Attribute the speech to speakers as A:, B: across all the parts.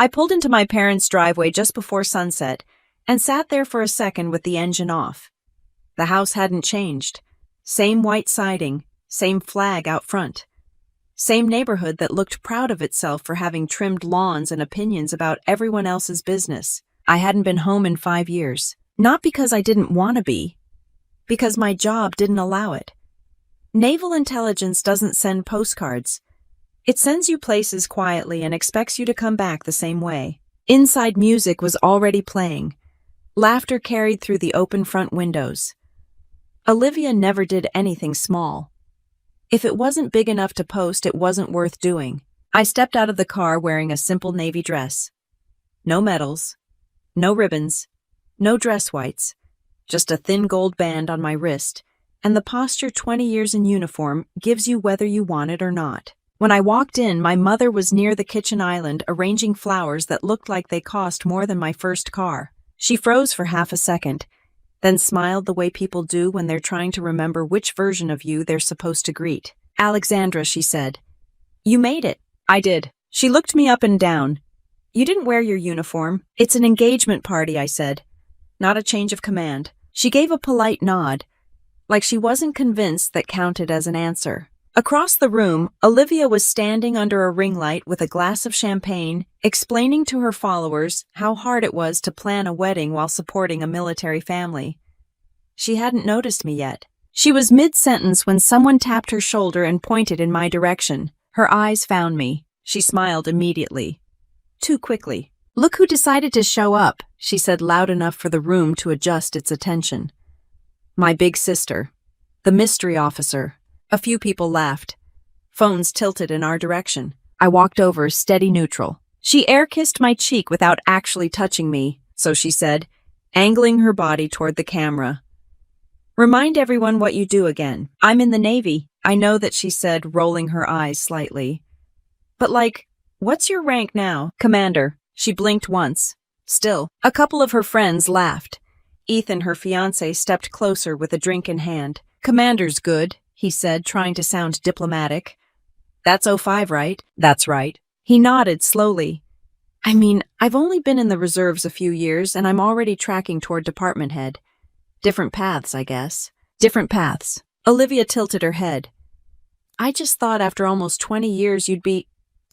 A: I pulled into my parents' driveway just before sunset and sat there for a second with the engine off. The house hadn't changed. Same white siding, same flag out front. Same neighborhood that looked proud of itself for having trimmed lawns and opinions about everyone else's business. I hadn't been home in 5 years. Not because I didn't want to be, because my job didn't allow it. Naval intelligence doesn't send postcards. It sends you places quietly and expects you to come back the same way. Inside music was already playing. Laughter carried through the open front windows. Olivia never did anything small. If it wasn't big enough to post, it wasn't worth doing. I stepped out of the car wearing a simple navy dress. No medals, no ribbons, no dress whites, just a thin gold band on my wrist, and the posture 20 years in uniform gives you whether you want it or not. When I walked in, my mother was near the kitchen island arranging flowers that looked like they cost more than my first car. She froze for half a second, then smiled the way people do when they're trying to remember which version of you they're supposed to greet. "Alexandra," she said. "You made it." I did. She looked me up and down. "You didn't wear your uniform. It's an engagement party," I said. "Not a change of command." She gave a polite nod, like she wasn't convinced that counted as an answer. Across the room, Olivia was standing under a ring light with a glass of champagne, explaining to her followers how hard it was to plan a wedding while supporting a military family. She hadn't noticed me yet. She was mid-sentence when someone tapped her shoulder and pointed in my direction. Her eyes found me. She smiled immediately. Too quickly. "Look who decided to show up," she said loud enough for the room to adjust its attention. My big sister. The mystery officer. A few people laughed. Phones tilted in our direction. I walked over, steady neutral. She air-kissed my cheek without actually touching me, so she said, angling her body toward the camera. "Remind everyone what you do again." "I'm in the Navy." "I know that," she said, rolling her eyes slightly. "But what's your rank now?" "Commander." She blinked once. Still, a couple of her friends laughed. Ethan, her fiancé, stepped closer with a drink in hand. "Commander's good," he said, trying to sound diplomatic. "That's 05, right?" "That's right." He nodded slowly. "I mean, I've only been in the reserves a few years, and I'm already tracking toward department head. Different paths, I guess." "Different paths." Olivia tilted her head. "I just thought after almost 20 years you'd be,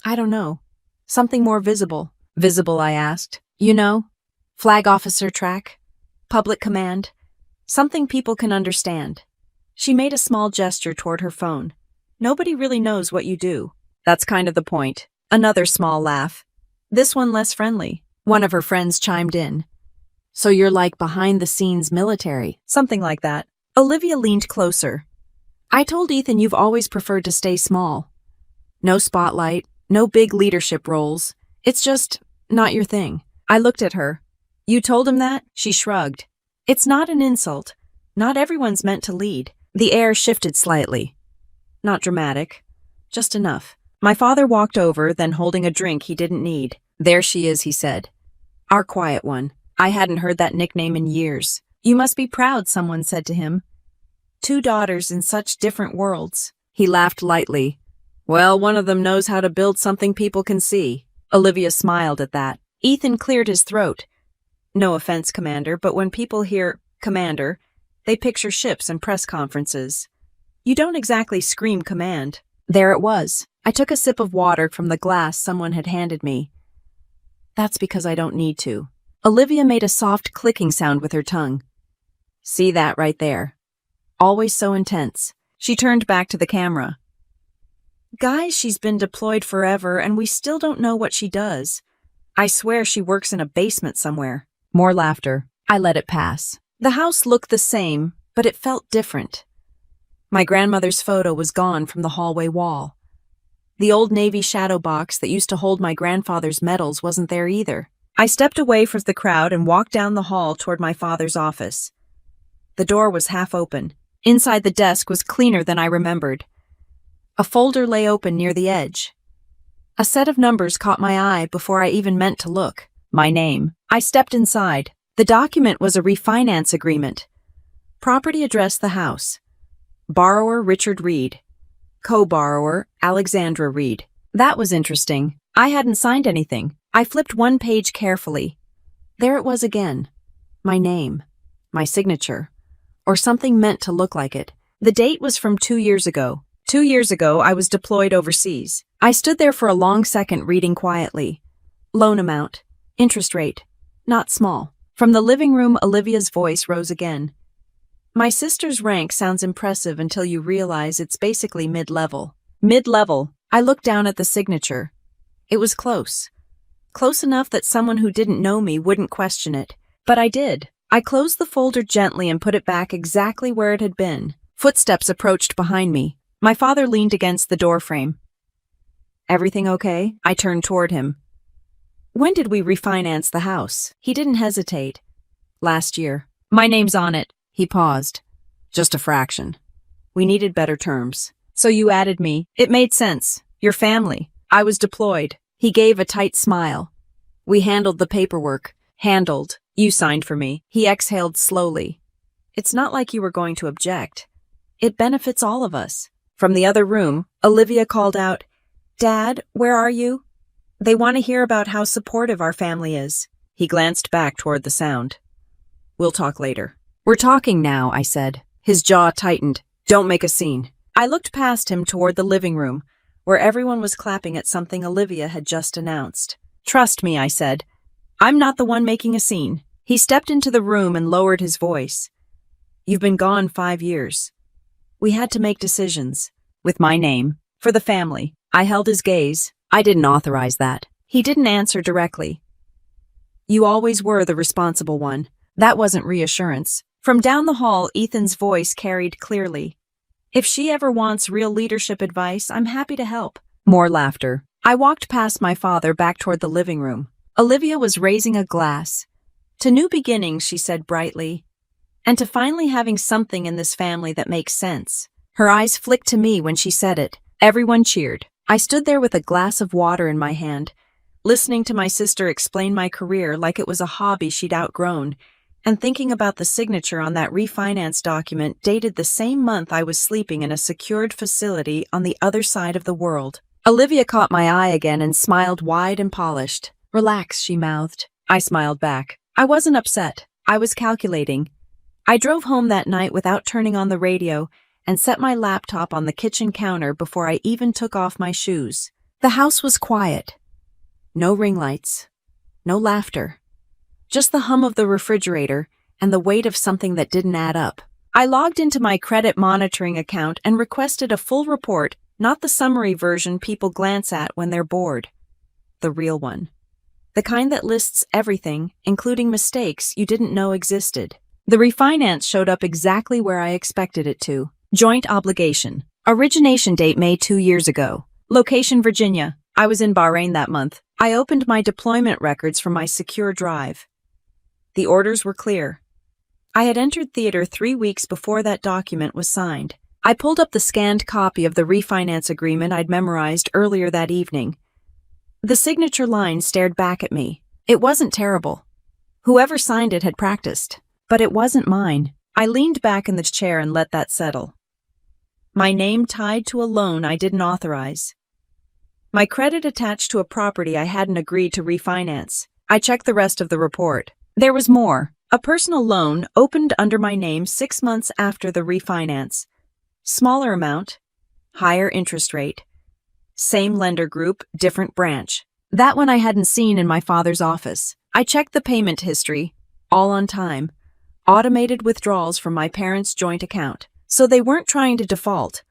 A: I don't know, something more visible." "Visible?" I asked. "You know, flag officer track, public command, something people can understand." She made a small gesture toward her phone. "Nobody really knows what you do." "That's kind of the point." Another small laugh. This one less friendly. One of her friends chimed in. "So you're like behind-the-scenes military." "Something like that." Olivia leaned closer. "I told Ethan you've always preferred to stay small. No spotlight, no big leadership roles. It's just not your thing." I looked at her. "You told him that?" She shrugged. "It's not an insult. Not everyone's meant to lead." The air shifted slightly. Not dramatic. Just enough. My father walked over, then holding a drink he didn't need. "There she is," he said. "Our quiet one." I hadn't heard that nickname in years. "You must be proud," someone said to him. "2 daughters in such different worlds." He laughed lightly. "Well, one of them knows how to build something people can see." Olivia smiled at that. Ethan cleared his throat. "No offense, Commander, but when people hear Commander, they picture ships and press conferences. You don't exactly scream command." There it was. I took a sip of water from the glass someone had handed me. "That's because I don't need to." Olivia made a soft clicking sound with her tongue. "See that right there? Always so intense." She turned back to the camera. "Guys, she's been deployed forever and we still don't know what she does. I swear she works in a basement somewhere." More laughter. I let it pass. The house looked the same, but it felt different. My grandmother's photo was gone from the hallway wall. The old Navy shadow box that used to hold my grandfather's medals wasn't there either. I stepped away from the crowd and walked down the hall toward my father's office. The door was half open. Inside the desk was cleaner than I remembered. A folder lay open near the edge. A set of numbers caught my eye before I even meant to look. My name. I stepped inside. The document was a refinance agreement. Property address the house. Borrower Richard Reed. Co-borrower Alexandra Reed. That was interesting. I hadn't signed anything. I flipped one page carefully. There it was again. My name. My signature. Or something meant to look like it. The date was from 2 years ago. 2 years ago, I was deployed overseas. I stood there for a long second reading quietly. Loan amount. Interest rate. Not small. From the living room, Olivia's voice rose again. My sister's rank sounds impressive until you realize it's basically mid-level. Mid-level. I looked down at the signature. It was close. Close enough that someone who didn't know me wouldn't question it. But I did. I closed the folder gently and put it back exactly where it had been. Footsteps approached behind me. My father leaned against the doorframe. Everything okay? I turned toward him. When did we refinance the house? He didn't hesitate. Last year. My name's on it. He paused. Just a fraction. We needed better terms. So you added me. It made sense. Your family. I was deployed. He gave a tight smile. We handled the paperwork. Handled. You signed for me. He exhaled slowly. It's not like you were going to object. It benefits all of us. From the other room, Olivia called out, Dad, where are you? They want to hear about how supportive our family is. He glanced back toward the sound. We'll talk later. We're talking now, I said. His jaw tightened. Don't make a scene. I looked past him toward the living room, where everyone was clapping at something Olivia had just announced. Trust me, I said. I'm not the one making a scene. He stepped into the room and lowered his voice. You've been gone 5 years. We had to make decisions. With my name. For the family. I held his gaze. I didn't authorize that. He didn't answer directly. You always were the responsible one. That wasn't reassurance. From down the hall, Ethan's voice carried clearly. If she ever wants real leadership advice, I'm happy to help. More laughter. I walked past my father back toward the living room. Olivia was raising a glass. To new beginnings, she said brightly. And to finally having something in this family that makes sense. Her eyes flicked to me when she said it. Everyone cheered. I stood there with a glass of water in my hand, listening to my sister explain my career like it was a hobby she'd outgrown, and thinking about the signature on that refinance document dated the same month I was sleeping in a secured facility on the other side of the world. Olivia caught my eye again and smiled wide and polished. Relax, she mouthed. I smiled back. I wasn't upset. I was calculating. I drove home that night without turning on the radio and set my laptop on the kitchen counter before I even took off my shoes. The house was quiet. No ring lights. No laughter. Just the hum of the refrigerator and the weight of something that didn't add up. I logged into my credit monitoring account and requested a full report, not the summary version people glance at when they're bored. The real one. The kind that lists everything, including mistakes you didn't know existed. The refinance showed up exactly where I expected it to. Joint obligation. Origination date May 2 years ago. Location Virginia. I was in Bahrain that month. I opened my deployment records from my secure drive. The orders were clear. I had entered theater 3 weeks before that document was signed. I pulled up the scanned copy of the refinance agreement I'd memorized earlier that evening. The signature line stared back at me. It wasn't terrible. Whoever signed it had practiced. But it wasn't mine. I leaned back in the chair and let that settle. My name tied to a loan I didn't authorize. My credit attached to a property I hadn't agreed to refinance. I checked the rest of the report. There was more. A personal loan opened under my name 6 months after the refinance. Smaller amount. Higher interest rate. Same lender group, different branch. That one I hadn't seen in my father's office. I checked the payment history. All on time. Automated withdrawals from my parents' joint account. So they weren't trying to default.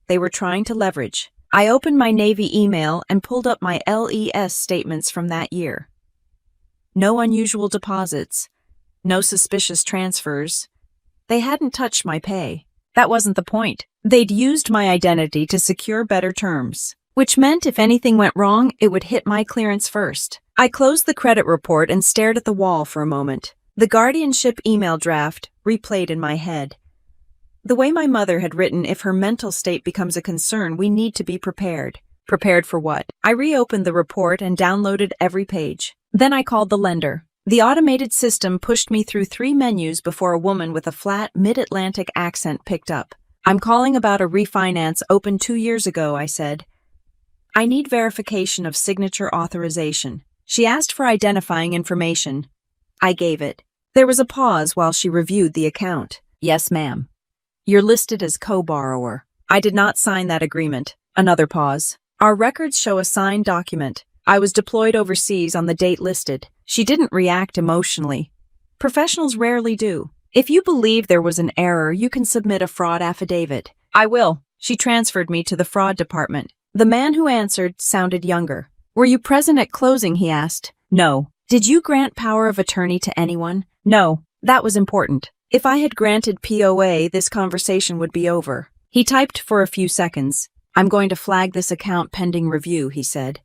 A: They were trying to leverage. I opened my Navy email and pulled up my LES statements from that year. No unusual deposits. No suspicious transfers. They hadn't touched my pay. That wasn't the point. They'd used my identity to secure better terms, which meant if anything went wrong, it would hit my clearance first. I closed the credit report and stared at the wall for a moment. The guardianship email draft replayed in my head. The way my mother had written, if her mental state becomes a concern, we need to be prepared. Prepared for what? I reopened the report and downloaded every page. Then I called the lender. The automated system pushed me through 3 menus before a woman with a flat mid-Atlantic accent picked up. I'm calling about a refinance opened 2 years ago, I said. I need verification of signature authorization. She asked for identifying information. I gave it. There was a pause while she reviewed the account. Yes, ma'am. You're listed as co-borrower. I did not sign that agreement. Another pause. Our records show a signed document. I was deployed overseas on the date listed. She didn't react emotionally. Professionals rarely do. If you believe there was an error, you can submit a fraud affidavit. I will. She transferred me to the fraud department. The man who answered sounded younger. Were you present at closing? He asked. No. Did you grant power of attorney to anyone? No. That was important. If I had granted POA, this conversation would be over. He typed for a few seconds. I'm going to flag this account pending review, he said.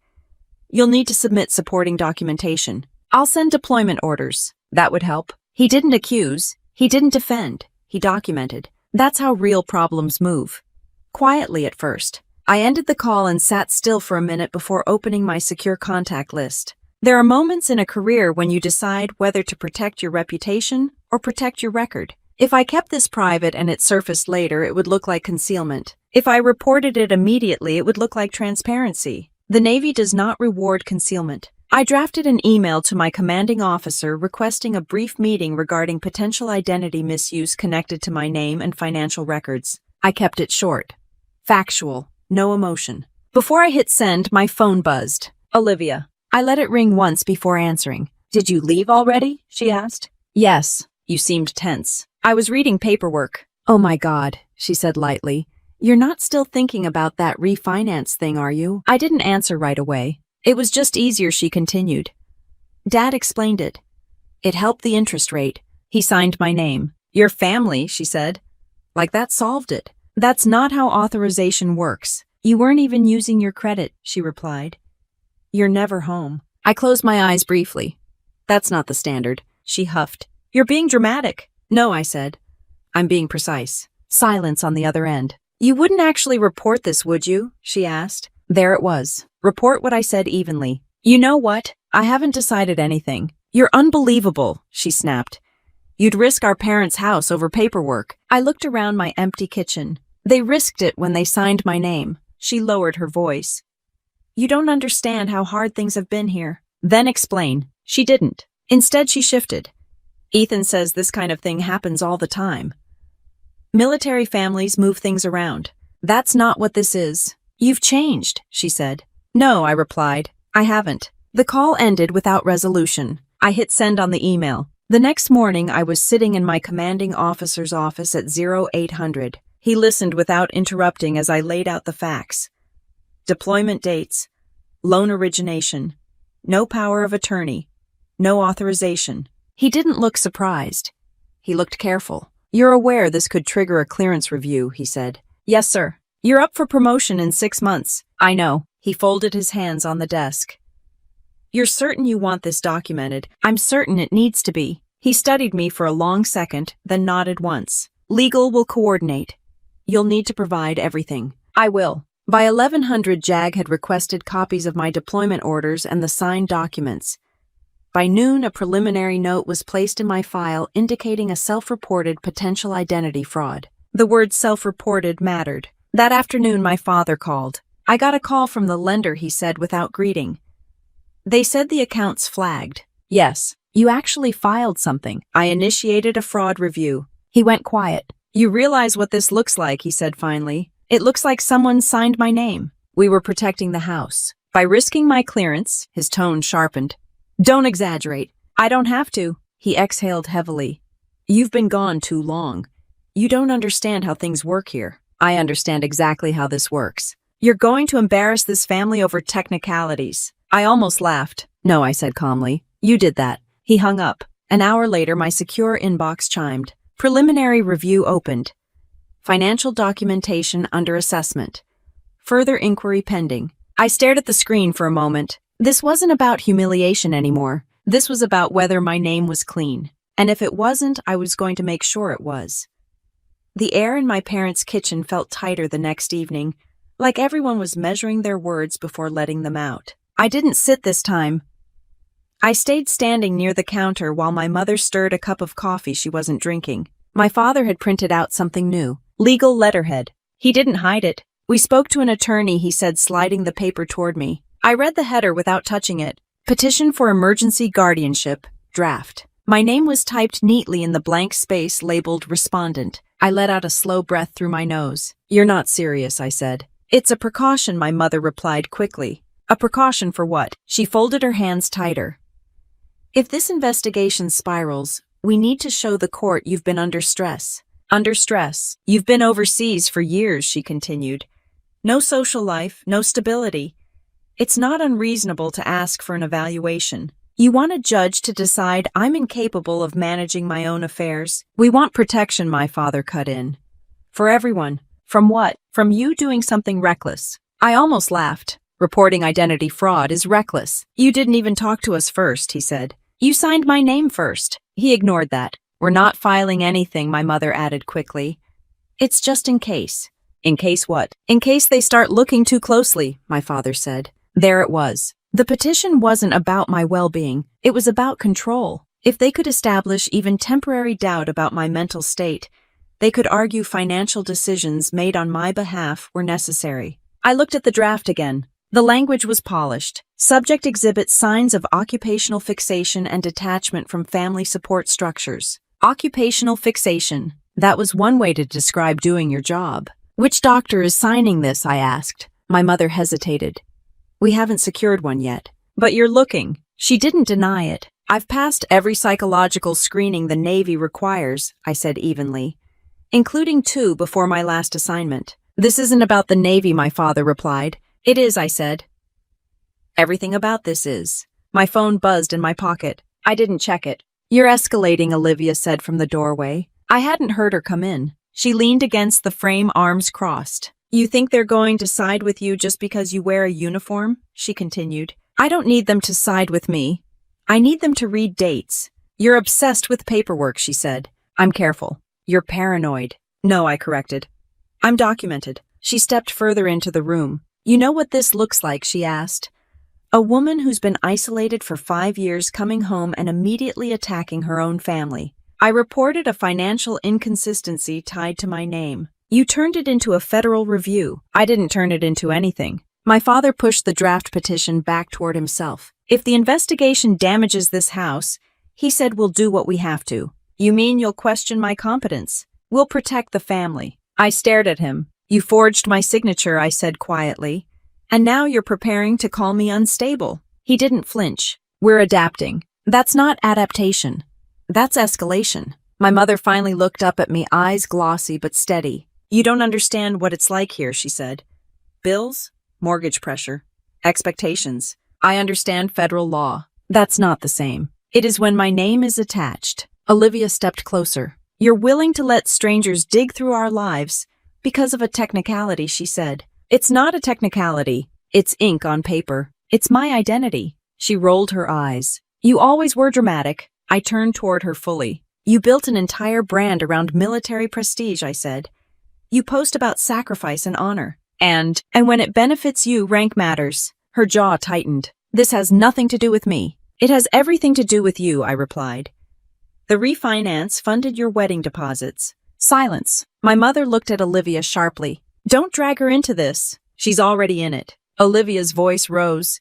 A: You'll need to submit supporting documentation. I'll send deployment orders. That would help. He didn't accuse. He didn't defend. He documented. That's how real problems move. Quietly at first. I ended the call and sat still for a minute before opening my secure contact list. There are moments in a career when you decide whether to protect your reputation or protect your record. If I kept this private and it surfaced later, it would look like concealment. If I reported it immediately, it would look like transparency. The Navy does not reward concealment. I drafted an email to my commanding officer requesting a brief meeting regarding potential identity misuse connected to my name and financial records. I kept it short. Factual. No emotion. Before I hit send, my phone buzzed. Olivia. I let it ring once before answering. Did you leave already? She asked. Yes. You seemed tense. I was reading paperwork. Oh my God, she said lightly. You're not still thinking about that refinance thing, are you? I didn't answer right away. It was just easier, she continued. Dad explained it. It helped the interest rate. He signed my name. Your family, she said. Like that solved it. That's not how authorization works. You weren't even using your credit, she replied. You're never home. I closed my eyes briefly. That's not the standard, she huffed. You're being dramatic. No, I said. I'm being precise. Silence on the other end. You wouldn't actually report this, would you? She asked. There it was. Report what I said evenly. You know what? I haven't decided anything. You're unbelievable, she snapped. You'd risk our parents' house over paperwork. I looked around my empty kitchen. They risked it when they signed my name. She lowered her voice. You don't understand how hard things have been here. Then explain. She didn't. Instead, she shifted. Ethan says this kind of thing happens all the time. Military families move things around. That's not what this is. You've changed, she said. No, I replied. I haven't. The call ended without resolution. I hit send on the email. The next morning, I was sitting in my commanding officer's office at 0800. He listened without interrupting as I laid out the facts. Deployment dates. Loan origination. No power of attorney. No authorization. He didn't look surprised. He looked careful. You're aware this could trigger a clearance review, he said. Yes, sir. You're up for promotion in 6 months. I know. He folded his hands on the desk. You're certain you want this documented? I'm certain it needs to be. He studied me for a long second, then nodded once. Legal will coordinate. You'll need to provide everything. I will. By 1100, JAG had requested copies of my deployment orders and the signed documents. By noon, a preliminary note was placed in my file indicating a self-reported potential identity fraud. The word self-reported mattered. That afternoon, my father called. I got a call from the lender, he said without greeting. They said the account's flagged. Yes, you actually filed something. I initiated a fraud review. He went quiet. You realize what this looks like, he said finally. It looks like someone signed my name. We were protecting the house. By risking my clearance, his tone sharpened. Don't exaggerate. I don't have to. He exhaled heavily. You've been gone too long. You don't understand how things work here. I understand exactly how this works. You're going to embarrass this family over technicalities. I almost laughed. No, I said calmly. You did that. He hung up. An hour later, my secure inbox chimed. Preliminary review opened. Financial documentation under assessment. Further inquiry pending. I stared at the screen for a moment. This wasn't about humiliation anymore. This was about whether my name was clean. And if it wasn't, I was going to make sure it was. The air in my parents' kitchen felt tighter the next evening, like everyone was measuring their words before letting them out. I didn't sit this time. I stayed standing near the counter while my mother stirred a cup of coffee she wasn't drinking. My father had printed out something new. Legal letterhead. He didn't hide it. We spoke to an attorney, he said, sliding the paper toward me. I read the header without touching it. Petition for emergency guardianship, draft. My name was typed neatly in the blank space labeled respondent. I let out a slow breath through my nose. You're not serious, I said. It's a precaution, my mother replied quickly. A precaution for what? She folded her hands tighter. If this investigation spirals, we need to show the court you've been under stress. Under stress. You've been overseas for years, she continued. No social life, no stability. It's not unreasonable to ask for an evaluation. You want a judge to decide I'm incapable of managing my own affairs. We want protection, my father cut in. For everyone. From what? From you doing something reckless. I almost laughed. Reporting identity fraud is reckless. You didn't even talk to us first, he said. You signed my name first. He ignored that. We're not filing anything, my mother added quickly. It's just in case. In case what? In case they start looking too closely, my father said. There it was. The petition wasn't about my well-being. It was about control. If they could establish even temporary doubt about my mental state, they could argue financial decisions made on my behalf were necessary. I looked at the draft again. The language was polished. Subject exhibits signs of occupational fixation and detachment from family support structures. Occupational fixation. That was one way to describe doing your job. Which doctor is signing this? I asked. My mother hesitated. We haven't secured one yet. But you're looking. She didn't deny it. I've passed every psychological screening the Navy requires, I said evenly, including 2 before my last assignment. This isn't about the Navy, my father replied. It is, I said. Everything about this is. My phone buzzed in my pocket. I didn't check it. You're escalating, Olivia said from the doorway. I hadn't heard her come in. She leaned against the frame, arms crossed. You think they're going to side with you just because you wear a uniform? She continued. I don't need them to side with me. I need them to read dates. You're obsessed with paperwork, she said. I'm careful. You're paranoid. No, I corrected. I'm documented. She stepped further into the room. You know what this looks like? She asked. A woman who's been isolated for 5 years coming home and immediately attacking her own family. I reported a financial inconsistency tied to my name. You turned it into a federal review. I didn't turn it into anything. My father pushed the draft petition back toward himself. If the investigation damages this house, he said we'll do what we have to. You mean you'll question my competence? We'll protect the family. I stared at him. You forged my signature, I said quietly. And now you're preparing to call me unstable. He didn't flinch. We're adapting. That's not adaptation. That's escalation. My mother finally looked up at me, eyes glossy but steady. You don't understand what it's like here, she said. Bills, mortgage pressure, expectations. I understand federal law. That's not the same. It is when my name is attached. Olivia stepped closer. You're willing to let strangers dig through our lives because of a technicality, she said. It's not a technicality. It's ink on paper. It's my identity. She rolled her eyes. You always were dramatic. I turned toward her fully. You built an entire brand around military prestige, I said. You post about sacrifice and honor. And when it benefits you, rank matters. Her jaw tightened. This has nothing to do with me. It has everything to do with you, I replied. The refinance funded your wedding deposits. Silence. My mother looked at Olivia sharply. Don't drag her into this. She's already in it. Olivia's voice rose.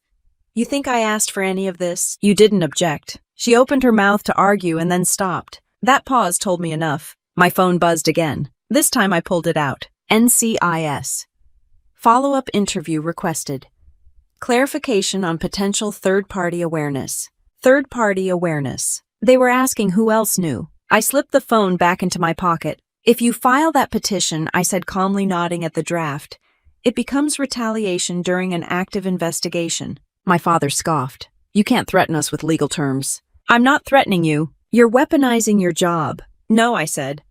A: You think I asked for any of this? You didn't object. She opened her mouth to argue and then stopped. That pause told me enough. My phone buzzed again. This time I pulled it out. NCIS. Follow-up interview requested. Clarification on potential third-party awareness. Third-party awareness. They were asking who else knew. I slipped the phone back into my pocket. If you file that petition, I said calmly, nodding at the draft, it becomes retaliation during an active investigation. My father scoffed. You can't threaten us with legal terms. I'm not threatening you. You're weaponizing your job. No, I said.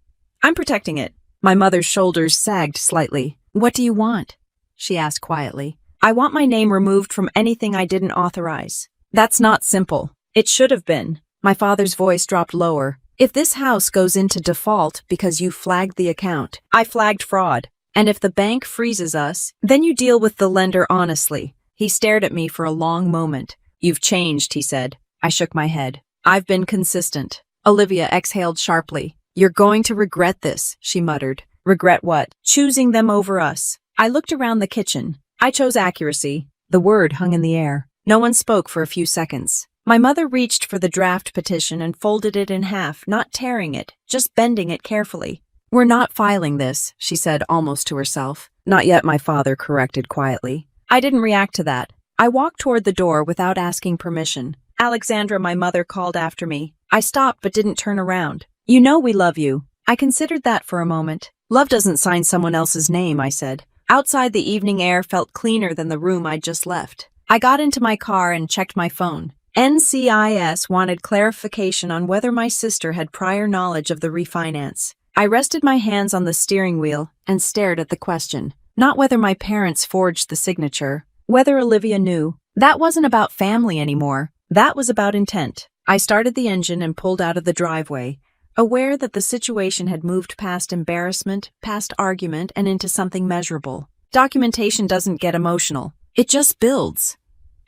A: I'm protecting it. My mother's shoulders sagged slightly. What do you want? She asked quietly. I want my name removed from anything I didn't authorize. That's not simple. It should have been. My father's voice dropped lower. If this house goes into default because you flagged the account, I flagged fraud. And if the bank freezes us, then you deal with the lender honestly. He stared at me for a long moment. You've changed, he said. I shook my head. I've been consistent. Olivia exhaled sharply. You're going to regret this, she muttered. Regret what? Choosing them over us. I looked around the kitchen. I chose accuracy. The word hung in the air. No one spoke for a few seconds. My mother reached for the draft petition and folded it in half, not tearing it, just bending it carefully. "We're not filing this," she said almost to herself. "Not yet," my father corrected quietly. I didn't react to that. I walked toward the door without asking permission. "Alexandra," my mother called after me. I stopped but didn't turn around. "You know we love you." I considered that for a moment. "Love doesn't sign someone else's name," I said. Outside, the evening air felt cleaner than the room I'd just left. I got into my car and checked my phone. NCIS wanted clarification on whether my sister had prior knowledge of the refinance. I rested my hands on the steering wheel and stared at the question. Not whether my parents forged the signature, whether Olivia knew. That wasn't about family anymore. That was about intent. I started the engine and pulled out of the driveway, aware that the situation had moved past embarrassment, past argument, and into something measurable. Documentation doesn't get emotional. It just builds.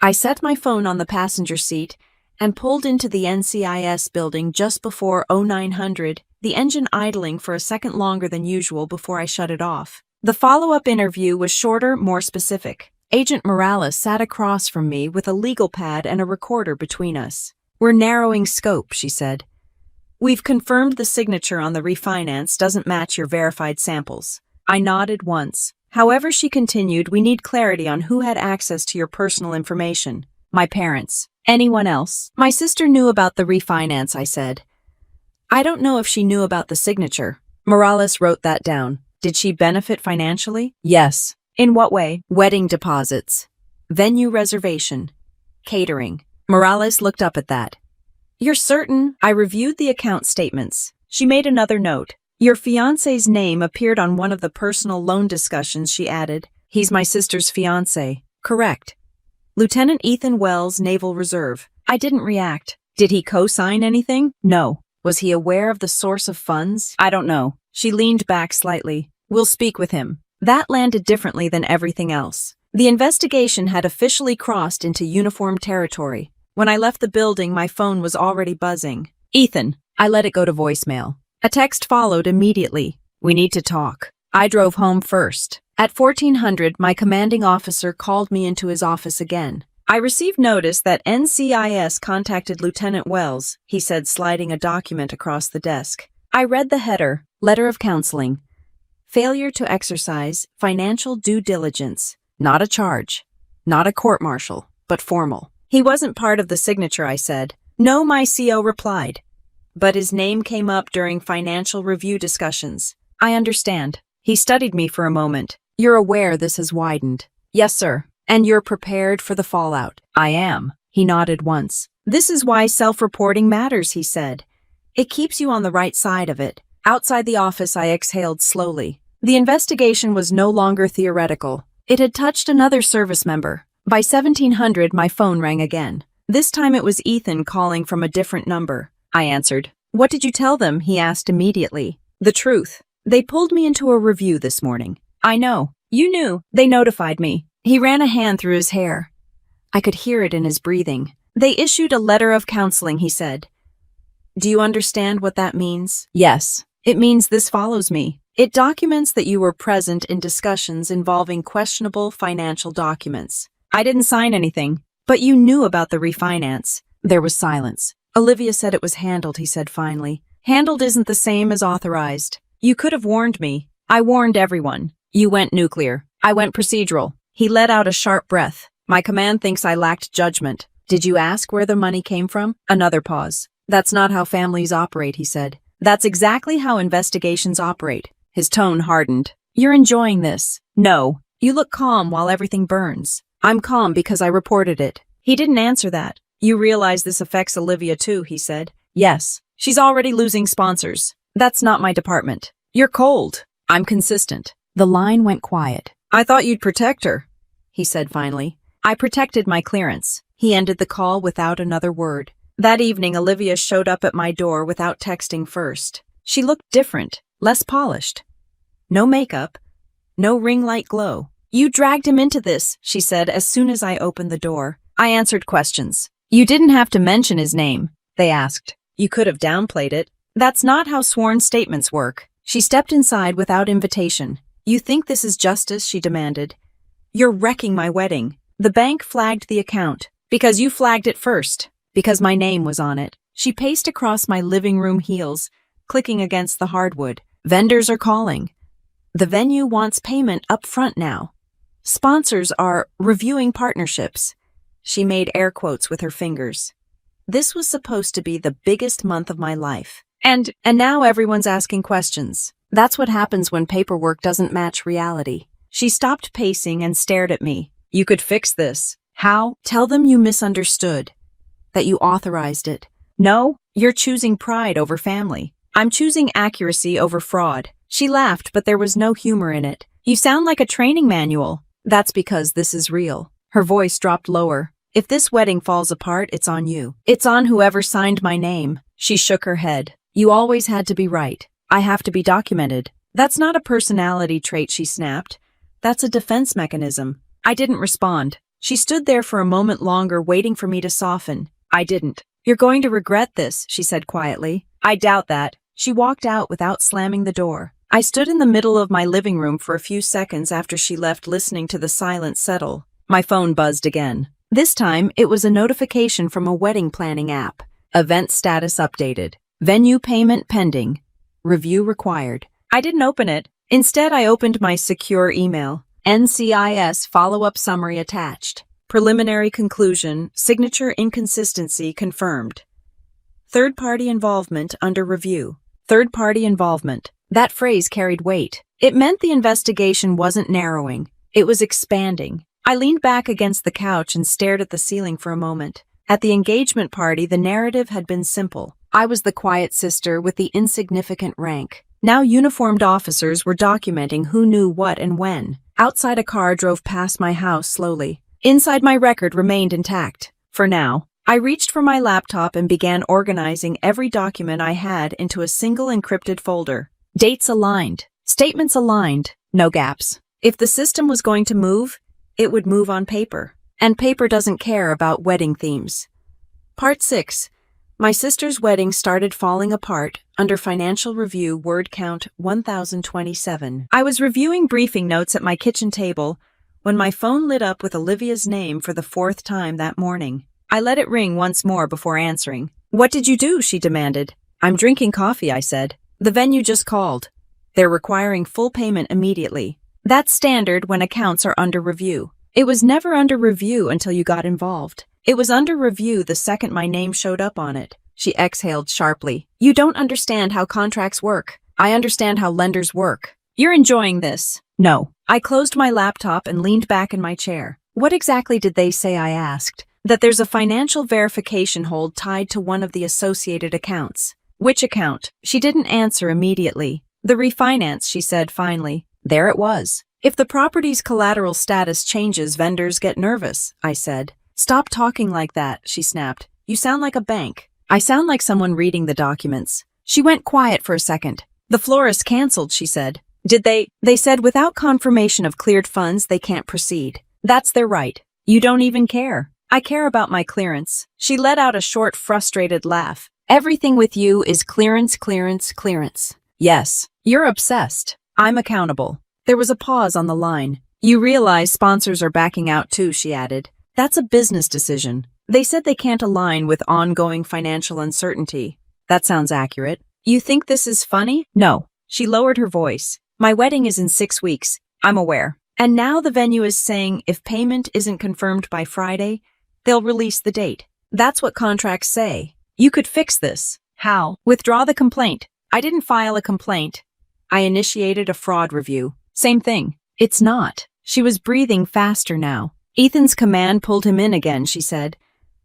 A: I set my phone on the passenger seat and pulled into the NCIS building just before 0900, the engine idling for a second longer than usual before I shut it off. The follow-up interview was shorter, more specific. Agent Morales sat across from me with a legal pad and a recorder between us. "We're narrowing scope," she said. "We've confirmed the signature on the refinance doesn't match your verified samples." I nodded once. "However," she continued, "we need clarity on who had access to your personal information." "My parents." "Anyone else?" "My sister knew about the refinance," I said. "I don't know if she knew about the signature." Morales wrote that down. "Did she benefit financially?" "Yes." "In what way?" "Wedding deposits, venue reservation, catering." Morales looked up at that. "You're certain?" I reviewed the account statements. She made another note. "Your fiancé's name appeared on one of the personal loan discussions," she added. "He's my sister's fiancé." "Correct. Lieutenant Ethan Wells, Naval Reserve." I didn't react. "Did he co-sign anything?" "No." "Was he aware of the source of funds?" "I don't know." She leaned back slightly. "We'll speak with him." That landed differently than everything else. The investigation had officially crossed into uniform territory. When I left the building, my phone was already buzzing. "Ethan." I let it go to voicemail. A text followed immediately. "We need to talk." I drove home first. At 1400, my commanding officer called me into his office again. "I received notice that NCIS contacted Lieutenant Wells," he said, sliding a document across the desk. I read the header, "Letter of Counseling. Failure to exercise financial due diligence. Not a charge. Not a court-martial, but formal." "He wasn't part of the signature," I said. "No," my CO replied. "But his name came up during financial review discussions." "I understand." He studied me for a moment. "You're aware this has widened?" "Yes, sir." "And you're prepared for the fallout?" "I am." He nodded once. "This is why self-reporting matters," he said. "It keeps you on the right side of it." Outside the office, I exhaled slowly. The investigation was no longer theoretical. It had touched another service member. By 1700, my phone rang again. This time it was Ethan calling from a different number. I answered. "What did you tell them?" he asked immediately. "The truth. They pulled me into a review this morning." "I know." "You knew." "They notified me." He ran a hand through his hair. I could hear it in his breathing. "They issued a letter of counseling," he said. "Do you understand what that means?" "Yes." "It means this follows me. It documents that you were present in discussions involving questionable financial documents." "I didn't sign anything." "But you knew about the refinance." There was silence. "Olivia said it was handled," he said finally. "Handled isn't the same as authorized. You could have warned me." "I warned everyone." "You went nuclear." "I went procedural." He let out a sharp breath. "My command thinks I lacked judgment." "Did you ask where the money came from?" Another pause. "That's not how families operate," he said. "That's exactly how investigations operate." His tone hardened. "You're enjoying this." "No." "You look calm while everything burns." "I'm calm because I reported it." He didn't answer that. "You realize this affects Olivia too," he said. "Yes." "She's already losing sponsors." "That's not my department." "You're cold." "I'm consistent." The line went quiet. "I thought you'd protect her," he said finally. "I protected my clearance." He ended the call without another word. That evening, Olivia showed up at my door without texting first. She looked different, less polished. No makeup, no ring light glow. "You dragged him into this," she said as soon as I opened the door. I answered questions. "You didn't have to mention his name," they asked. "You could have downplayed it." "That's not how sworn statements work." She stepped inside without invitation. "You think this is justice?" she demanded. "You're wrecking my wedding." The bank flagged the account. Because you flagged it first. Because my name was on it. She paced across my living room heels, clicking against the hardwood. Vendors are calling. The venue wants payment up front now. Sponsors are reviewing partnerships. She made air quotes with her fingers. This was supposed to be the biggest month of my life. And now everyone's asking questions. That's what happens when paperwork doesn't match reality. She stopped pacing and stared at me. You could fix this. How? Tell them you misunderstood. That you authorized it. No, you're choosing pride over family. I'm choosing accuracy over fraud. She laughed, but there was no humor in it. You sound like a training manual. That's because this is real. Her voice dropped lower. If this wedding falls apart, it's on you. It's on whoever signed my name. She shook her head. You always had to be right. I have to be documented. That's not a personality trait, she snapped. That's a defense mechanism. I didn't respond. She stood there for a moment longer, waiting for me to soften. I didn't. You're going to regret this, she said quietly. I doubt that. She walked out without slamming the door. I stood in the middle of my living room for a few seconds after she left, listening to the silence settle. My phone buzzed again. This time, it was a notification from a wedding planning app. Event status updated. Venue payment pending. Review required. I didn't open it. Instead, I opened my secure email. NCIS follow-up summary attached. Preliminary conclusion, signature inconsistency confirmed. Third-party involvement under review. Third-party involvement. That phrase carried weight. It meant the investigation wasn't narrowing. It was expanding. I leaned back against the couch and stared at the ceiling for a moment. At the engagement party, the narrative had been simple. I was the quiet sister with the insignificant rank. Now uniformed officers were documenting who knew what and when. Outside, a car drove past my house slowly. Inside, my record remained intact. For now. I reached for my laptop and began organizing every document I had into a single encrypted folder. Dates aligned. Statements aligned. No gaps. If the system was going to move, it would move on paper. And paper doesn't care about wedding themes. Part 6. My sister's wedding started falling apart under financial review, word count 1027. I was reviewing briefing notes at my kitchen table when my phone lit up with Olivia's name for the 4th time that morning. I let it ring once more before answering. What did you do? She demanded. I'm drinking coffee, I said. The venue just called. They're requiring full payment immediately. That's standard when accounts are under review. It was never under review until you got involved. It was under review the second my name showed up on it. She exhaled sharply. You don't understand how contracts work. I understand how lenders work. You're enjoying this. No. I closed my laptop and leaned back in my chair. What exactly did they say? I asked. That there's a financial verification hold tied to one of the associated accounts. Which account? She didn't answer immediately. The refinance, she said finally. There it was. If the property's collateral status changes, vendors get nervous, I said. Stop talking like that, she snapped. You sound like a bank. I sound like someone reading the documents. She went quiet for a second. The florist canceled, she said. Did they? They said without confirmation of cleared funds, they can't proceed. That's their right. You don't even care. I care about my clearance. She let out a short, frustrated laugh. Everything with you is clearance, clearance, clearance. Yes, you're obsessed. I'm accountable. There was a pause on the line. You realize sponsors are backing out too, she added. That's a business decision. They said they can't align with ongoing financial uncertainty. That sounds accurate. You think this is funny? No. She lowered her voice. My wedding is in 6 weeks. I'm aware. And now the venue is saying if payment isn't confirmed by Friday, they'll release the date. That's what contracts say. You could fix this. How? Withdraw the complaint. I didn't file a complaint. I initiated a fraud review. Same thing. It's not. She was breathing faster now. Ethan's command pulled him in again, she said.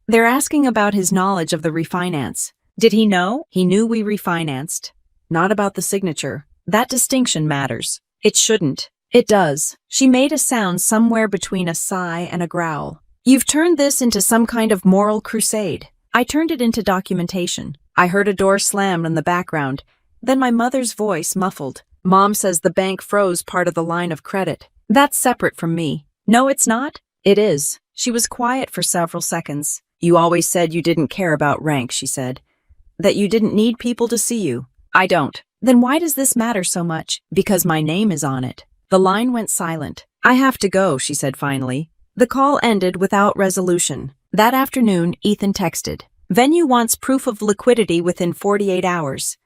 A: They're asking about his knowledge of the refinance. Did he know? He knew we refinanced. Not about the signature. That distinction matters. It shouldn't. It does. She made a sound somewhere between a sigh and a growl. You've turned this into some kind of moral crusade. I turned it into documentation. I heard a door slam in the background. Then my mother's voice muffled. Mom says the bank froze part of the line of credit. That's separate from me. No, it's not. It is. She was quiet for several seconds. You always said you didn't care about rank, she said. That you didn't need people to see you. I don't. Then why does this matter so much? Because my name is on it. The line went silent. I have to go, she said finally. The call ended without resolution. That afternoon, Ethan texted, "Venue wants proof of liquidity within 48 hours.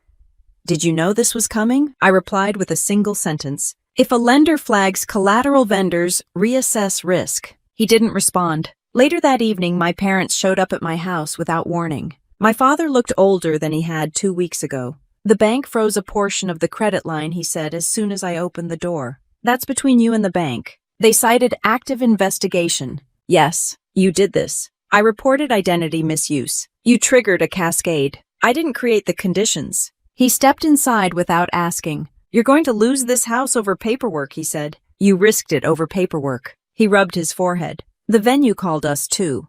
A: Did you know this was coming? I replied with a single sentence. If a lender flags collateral vendors, reassess risk. He didn't respond. Later that evening, my parents showed up at my house without warning. My father looked older than he had 2 weeks ago. The bank froze a portion of the credit line, he said as soon as I opened the door. That's between you and the bank. They cited active investigation. Yes, you did this. I reported identity misuse. You triggered a cascade. I didn't create the conditions. He stepped inside without asking. You're going to lose this house over paperwork, he said. You risked it over paperwork. He rubbed his forehead. The venue called us too.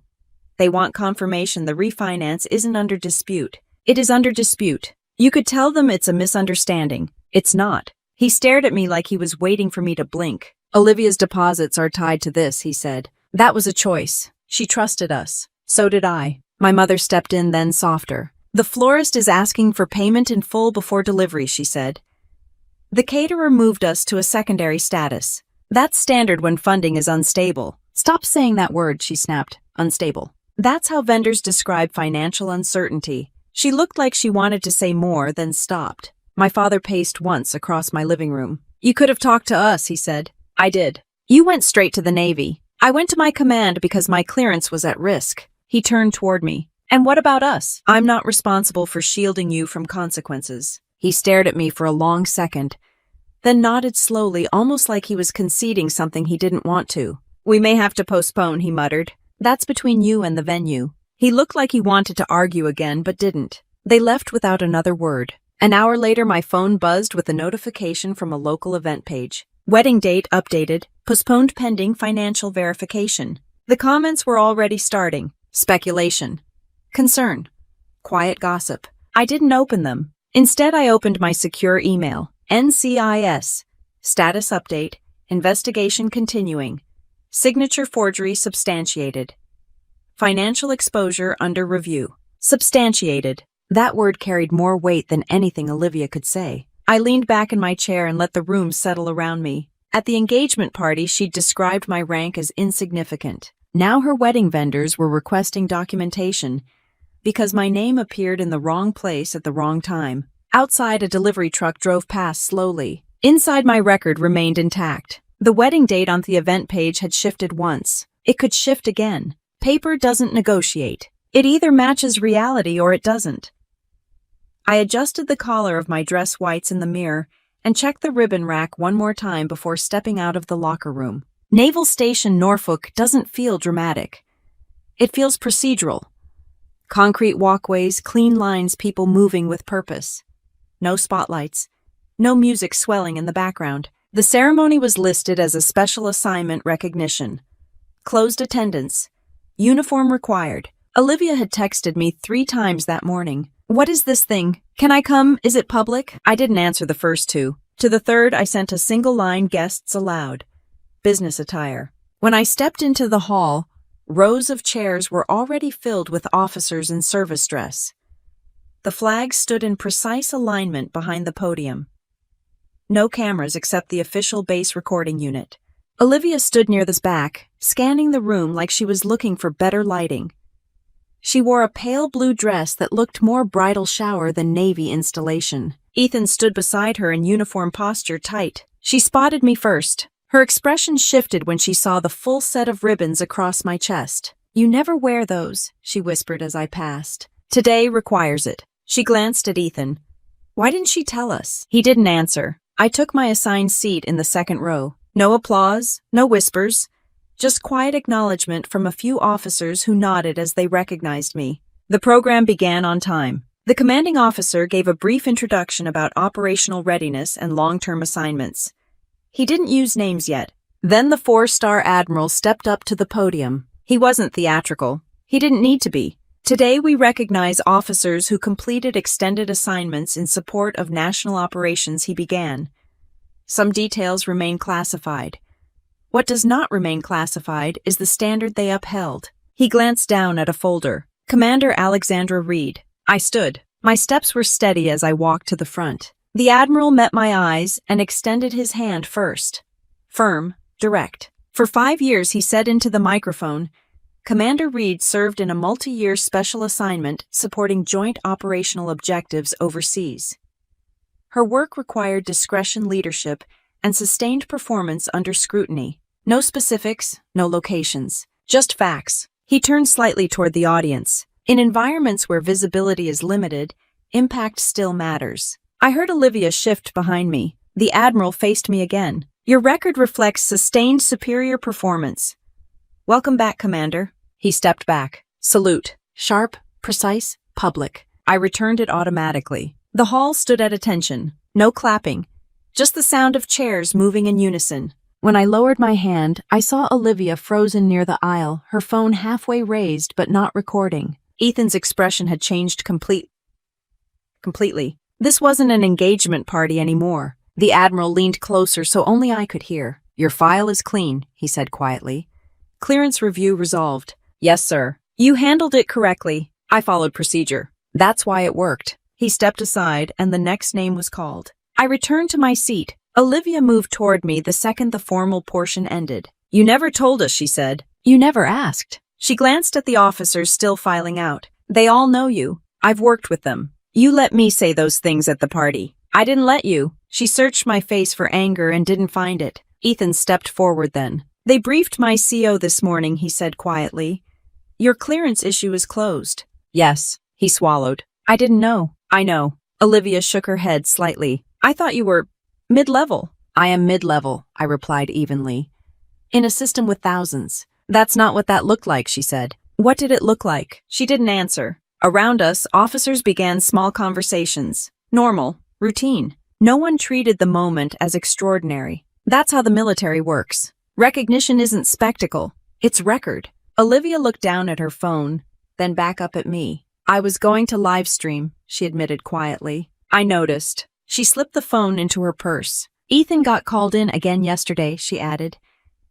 A: They want confirmation the refinance isn't under dispute. It is under dispute. You could tell them it's a misunderstanding. It's not. He stared at me like he was waiting for me to blink. Olivia's deposits are tied to this, he said. That was a choice. She trusted us. So did I. My mother stepped in then softer. The florist is asking for payment in full before delivery, she said. The caterer moved us to a secondary status. That's standard when funding is unstable. Stop saying that word, she snapped. Unstable. That's how vendors describe financial uncertainty. She looked like she wanted to say more, then stopped. My father paced once across my living room. You could have talked to us, he said. I did. You went straight to the Navy. I went to my command because my clearance was at risk. He turned toward me. And what about us? I'm not responsible for shielding you from consequences. He stared at me for a long second, then nodded slowly, almost like he was conceding something he didn't want to. We may have to postpone, he muttered. That's between you and the venue. He looked like he wanted to argue again, but didn't. They left without another word. An hour later, my phone buzzed with a notification from a local event page. Wedding date updated, postponed pending financial verification. The comments were already starting. Speculation. Concern. Quiet gossip. I didn't open them. Instead, I opened my secure email. NCIS. Status update. Investigation continuing. Signature forgery substantiated. Financial exposure under review. Substantiated. That word carried more weight than anything Olivia could say. I leaned back in my chair and let the room settle around me. At the engagement party, she'd described my rank as insignificant. Now her wedding vendors were requesting documentation because my name appeared in the wrong place at the wrong time. Outside, a delivery truck drove past slowly. Inside, my record remained intact. The wedding date on the event page had shifted once. It could shift again. Paper doesn't negotiate. It either matches reality or it doesn't. I adjusted the collar of my dress whites in the mirror and checked the ribbon rack one more time before stepping out of the locker room. Naval Station Norfolk doesn't feel dramatic. It feels procedural. Concrete walkways, clean lines, people moving with purpose. No spotlights. No music swelling in the background. The ceremony was listed as a special assignment recognition. Closed attendance. Uniform required. Olivia had texted me 3 times that morning. What is this thing? Can I come? Is it public? I didn't answer the first 2. To the third, I sent a single line, guests allowed. Business attire. When I stepped into the hall, rows of chairs were already filled with officers in service dress. The flags stood in precise alignment behind the podium. No cameras except the official base recording unit. Olivia stood near the back, scanning the room like she was looking for better lighting. She wore a pale blue dress that looked more bridal shower than Navy installation. Ethan stood beside her in uniform posture, tight. She spotted me first. Her expression shifted when she saw the full set of ribbons across my chest. You never wear those, she whispered as I passed. Today requires it. She glanced at Ethan. Why didn't she tell us? He didn't answer. I took my assigned seat in the second row. No applause, no whispers. Just quiet acknowledgement from a few officers who nodded as they recognized me. The program began on time. The commanding officer gave a brief introduction about operational readiness and long-term assignments. He didn't use names yet. Then the 4-star admiral stepped up to the podium. He wasn't theatrical. He didn't need to be. Today we recognize officers who completed extended assignments in support of national operations, he began. Some details remain classified. What does not remain classified is the standard they upheld. He glanced down at a folder. Commander Alexandra Reed. I stood. My steps were steady as I walked to the front. The admiral met my eyes and extended his hand first. Firm, direct. For 5 years, he said into the microphone, Commander Reed served in a multi-year special assignment supporting joint operational objectives overseas. Her work required discretion, leadership, and sustained performance under scrutiny. No specifics, no locations, just facts. He turned slightly toward the audience. In environments where visibility is limited, impact still matters. I heard Olivia shift behind me. The Admiral faced me again. Your record reflects sustained superior performance. Welcome back, Commander. He stepped back. Salute. Sharp, precise, public. I returned it automatically. The hall stood at attention. No clapping. Just the sound of chairs moving in unison. When I lowered my hand, I saw Olivia frozen near the aisle, her phone halfway raised but not recording. Ethan's expression had changed completely. This wasn't an engagement party anymore. The Admiral leaned closer so only I could hear. Your file is clean, he said quietly. Clearance review resolved. Yes, sir. You handled it correctly. I followed procedure. That's why it worked. He stepped aside and the next name was called. I returned to my seat. Olivia moved toward me the second the formal portion ended. You never told us, she said. You never asked. She glanced at the officers still filing out. They all know you. I've worked with them. You let me say those things at the party. I didn't let you. She searched my face for anger and didn't find it. Ethan stepped forward then. They briefed my CO this morning, he said quietly. Your clearance issue is closed. Yes, he swallowed. I didn't know. I know. Olivia shook her head slightly. I thought you were mid-level. I am mid-level, I replied evenly. In a system with thousands. That's not what that looked like, she said. What did it look like? She didn't answer. Around us, officers began small conversations. Normal. Routine. No one treated the moment as extraordinary. That's how the military works. Recognition isn't spectacle. It's record. Olivia looked down at her phone, then back up at me. I was going to live stream, she admitted quietly. I noticed. She slipped the phone into her purse. Ethan got called in again yesterday, she added.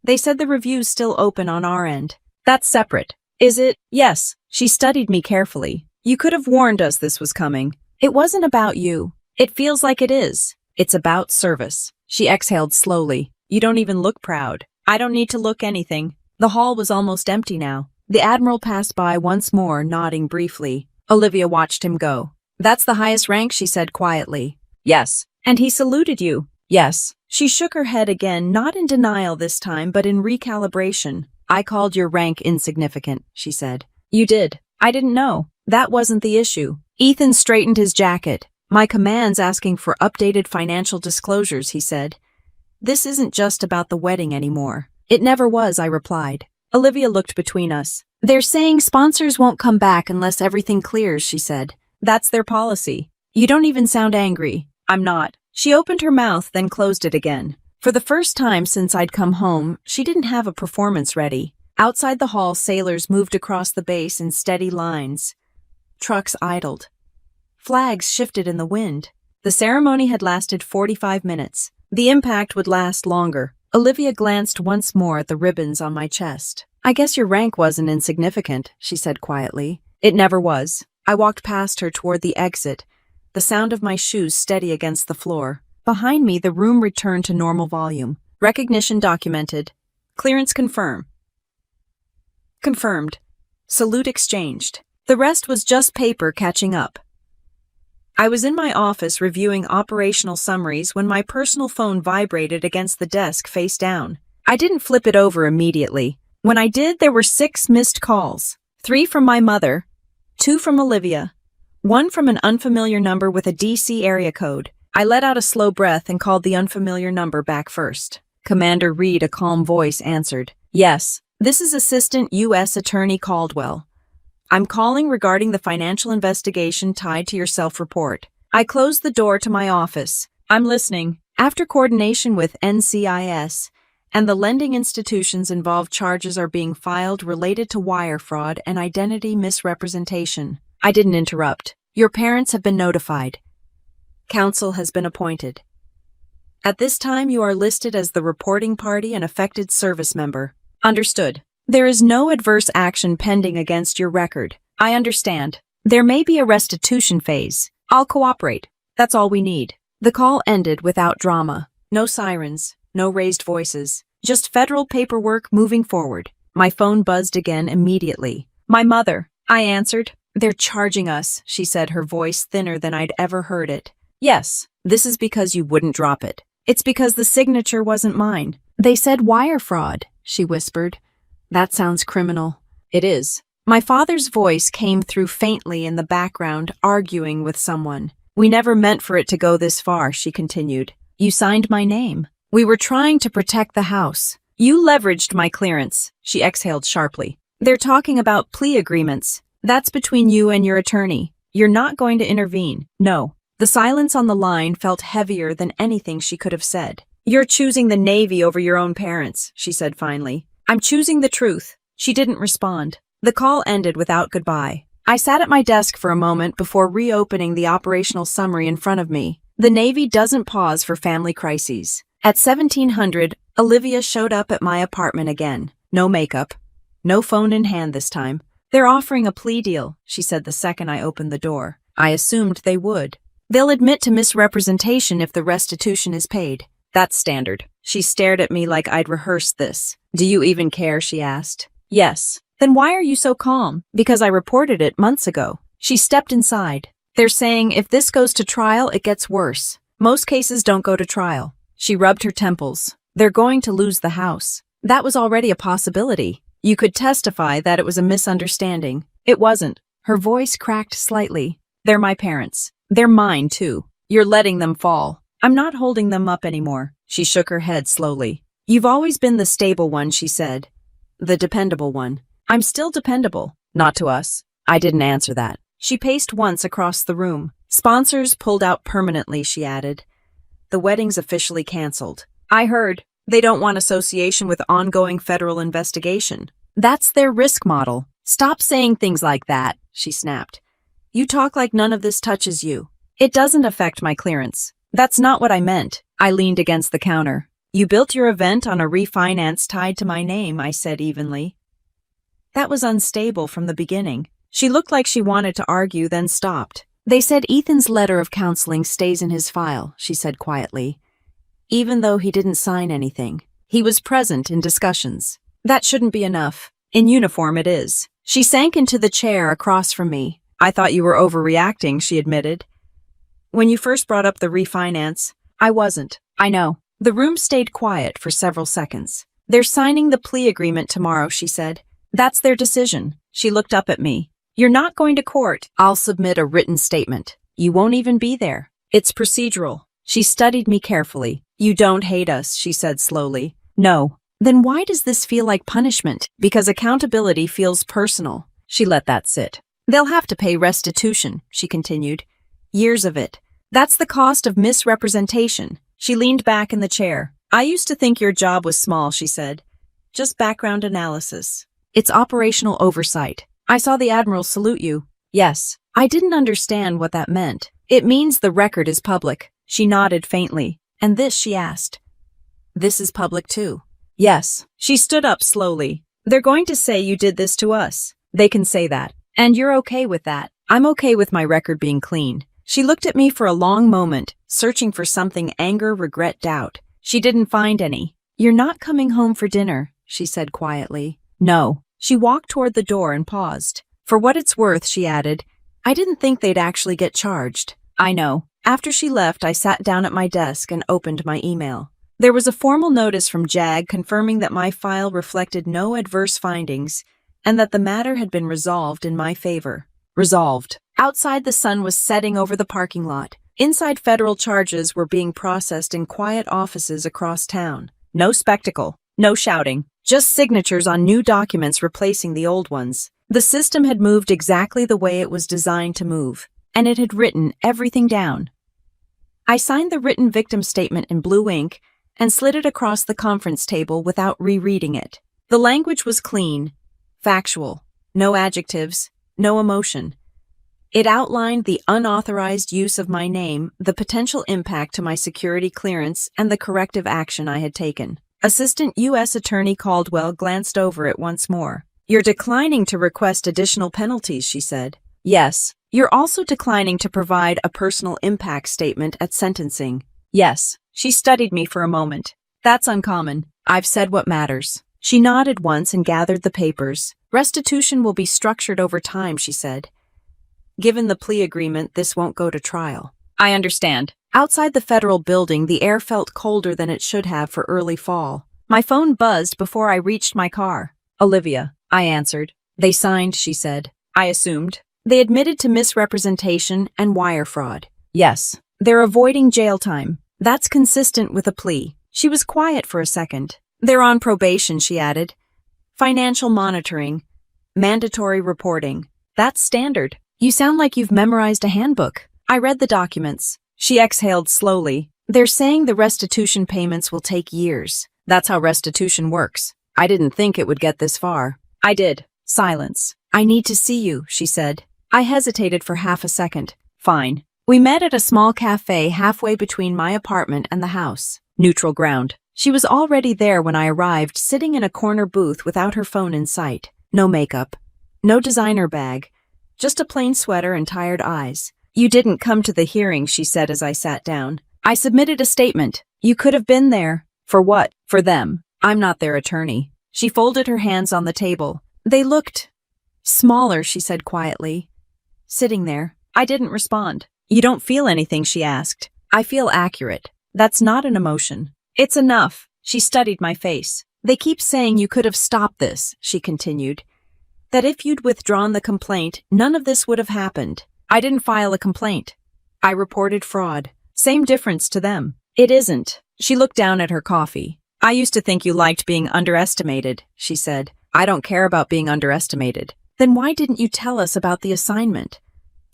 A: They said the review's still open on our end. That's separate. Is it? Yes. She studied me carefully. You could have warned us this was coming. It wasn't about you. It feels like it is. It's about service. She exhaled slowly. You don't even look proud. I don't need to look anything. The hall was almost empty now. The Admiral passed by once more, nodding briefly. Olivia watched him go. That's the highest rank, she said quietly. Yes. And he saluted you. Yes. She shook her head again, not in denial this time, but in recalibration. I called your rank insignificant, she said. You did. I didn't know. That wasn't the issue. Ethan straightened his jacket. My command's asking for updated financial disclosures, he said. This isn't just about the wedding anymore. It never was, I replied. Olivia looked between us. They're saying sponsors won't come back unless everything clears, she said. That's their policy. You don't even sound angry. I'm not. She opened her mouth, then closed it again. For the first time since I'd come home, she didn't have a performance ready. Outside the hall, sailors moved across the base in steady lines. Trucks idled. Flags shifted in the wind. The ceremony had lasted 45 minutes. The impact would last longer. Olivia glanced once more at the ribbons on my chest. I guess your rank wasn't insignificant, she said quietly. It never was. I walked past her toward the exit, the sound of my shoes steady against the floor. Behind me, the room returned to normal volume. Recognition documented. Clearance confirmed. Salute exchanged. The rest was just paper catching up. I was in my office reviewing operational summaries when my personal phone vibrated against the desk face down. I didn't flip it over immediately. When I did, there were 6 missed calls. 3 from my mother, 2 from Olivia, 1 from an unfamiliar number with a DC area code. I let out a slow breath and called the unfamiliar number back first. Commander Reed, a calm voice, answered. Yes, this is Assistant U.S. Attorney Caldwell. I'm calling regarding the financial investigation tied to your self-report. I closed the door to my office. I'm listening. After coordination with NCIS and the lending institutions involved, charges are being filed related to wire fraud and identity misrepresentation. I didn't interrupt. Your parents have been notified. Counsel has been appointed. At this time, you are listed as the reporting party and affected service member. Understood. There is no adverse action pending against your record. I understand. There may be a restitution phase. I'll cooperate. That's all we need. The call ended without drama. No sirens, no raised voices. Just federal paperwork moving forward. My phone buzzed again immediately. My mother, I answered. They're charging us, she said, her voice thinner than I'd ever heard it. Yes, this is because you wouldn't drop it. It's because the signature wasn't mine. They said wire fraud, she whispered. That sounds criminal. It is. My father's voice came through faintly in the background, arguing with someone. We never meant for it to go this far, she continued. You signed my name. We were trying to protect the house. You leveraged my clearance, she exhaled sharply. They're talking about plea agreements. That's between you and your attorney. You're not going to intervene. No. The silence on the line felt heavier than anything she could have said. You're choosing the Navy over your own parents, she said finally. I'm choosing the truth. She didn't respond. The call ended without goodbye. I sat at my desk for a moment before reopening the operational summary in front of me. The Navy doesn't pause for family crises. At 1700, Olivia showed up at my apartment again. No makeup. No phone in hand this time. They're offering a plea deal, she said the second I opened the door. I assumed they would. They'll admit to misrepresentation if the restitution is paid. That's standard. She stared at me like I'd rehearsed this. Do you even care, she asked. Yes. Then why are you so calm? Because I reported it months ago. She stepped inside. They're saying if this goes to trial, it gets worse. Most cases don't go to trial. She rubbed her temples. They're going to lose the house. That was already a possibility. You could testify that it was a misunderstanding. It wasn't. Her voice cracked slightly. They're my parents. They're mine, too. You're letting them fall. I'm not holding them up anymore. She shook her head slowly. You've always been the stable one, she said. The dependable one. I'm still dependable. Not to us. I didn't answer that. She paced once across the room. Sponsors pulled out permanently, she added. The wedding's officially canceled. I heard. They don't want association with ongoing federal investigation. That's their risk model. Stop saying things like that, she snapped. You talk like none of this touches you. It doesn't affect my clearance. That's not what I meant. I leaned against the counter. You built your event on a refinance tied to my name, I said evenly. That was unstable from the beginning. She looked like she wanted to argue, then stopped. They said Ethan's letter of counseling stays in his file, she said quietly. Even though he didn't sign anything. He was present in discussions. That shouldn't be enough. In uniform it is. She sank into the chair across from me. I thought you were overreacting, she admitted. When you first brought up the refinance, I wasn't. I know. The room stayed quiet for several seconds. They're signing the plea agreement tomorrow, she said. That's their decision. She looked up at me. You're not going to court. I'll submit a written statement. You won't even be there. It's procedural. She studied me carefully. You don't hate us, she said slowly. No. Then why does this feel like punishment? Because accountability feels personal. She let that sit. They'll have to pay restitution, she continued. Years of it. That's the cost of misrepresentation. She leaned back in the chair. I used to think your job was small, she said. Just background analysis. It's operational oversight. I saw the Admiral salute you. Yes. I didn't understand what that meant. It means the record is public. She nodded faintly. And this, she asked. This is public too. Yes. She stood up slowly. They're going to say you did this to us. They can say that. And you're okay with that. I'm okay with my record being clean. She looked at me for a long moment, searching for something: anger, regret, doubt. She didn't find any. You're not coming home for dinner, she said quietly. No. She walked toward the door and paused. For what it's worth, she added, I didn't think they'd actually get charged. I know. After she left, I sat down at my desk and opened my email. There was a formal notice from JAG confirming that my file reflected no adverse findings and that the matter had been resolved in my favor. Resolved. Outside, the sun was setting over the parking lot. Inside, federal charges were being processed in quiet offices across town. No spectacle. No shouting. Just signatures on new documents replacing the old ones. The system had moved exactly the way it was designed to move, and it had written everything down. I signed the written victim statement in blue ink and slid it across the conference table without rereading it. The language was clean, factual, no adjectives, no emotion. It outlined the unauthorized use of my name, the potential impact to my security clearance, and the corrective action I had taken. Assistant U.S. Attorney Caldwell glanced over it once more. You're declining to request additional penalties, she said. Yes. You're also declining to provide a personal impact statement at sentencing. Yes. She studied me for a moment. That's uncommon. I've said what matters. She nodded once and gathered the papers. Restitution will be structured over time, she said. Given the plea agreement, this won't go to trial. I understand. Outside the federal building, the air felt colder than it should have for early fall. My phone buzzed before I reached my car. Olivia, I answered. They signed, she said. I assumed. They admitted to misrepresentation and wire fraud. Yes. They're avoiding jail time. That's consistent with a plea. She was quiet for a second. They're on probation, she added. Financial monitoring. Mandatory reporting. That's standard. You sound like you've memorized a handbook. I read the documents. She exhaled slowly. They're saying the restitution payments will take years. That's how restitution works. I didn't think it would get this far. I did. Silence. I need to see you, she said. I hesitated for half a second. Fine. We met at a small cafe halfway between my apartment and the house. Neutral ground. She was already there when I arrived, sitting in a corner booth without her phone in sight. No makeup. No designer bag. Just a plain sweater and tired eyes. You didn't come to the hearing, she said as I sat down. I submitted a statement. You could have been there. For what? For them. I'm not their attorney. She folded her hands on the table. They looked smaller, she said quietly. Sitting there. I didn't respond. You don't feel anything, she asked. I feel accurate. That's not an emotion. It's enough. She studied my face. They keep saying you could have stopped this, she continued. That if you'd withdrawn the complaint, none of this would have happened. I didn't file a complaint. I reported fraud. Same difference to them. It isn't. She looked down at her coffee. I used to think you liked being underestimated, she said. I don't care about being underestimated. Then why didn't you tell us about the assignment?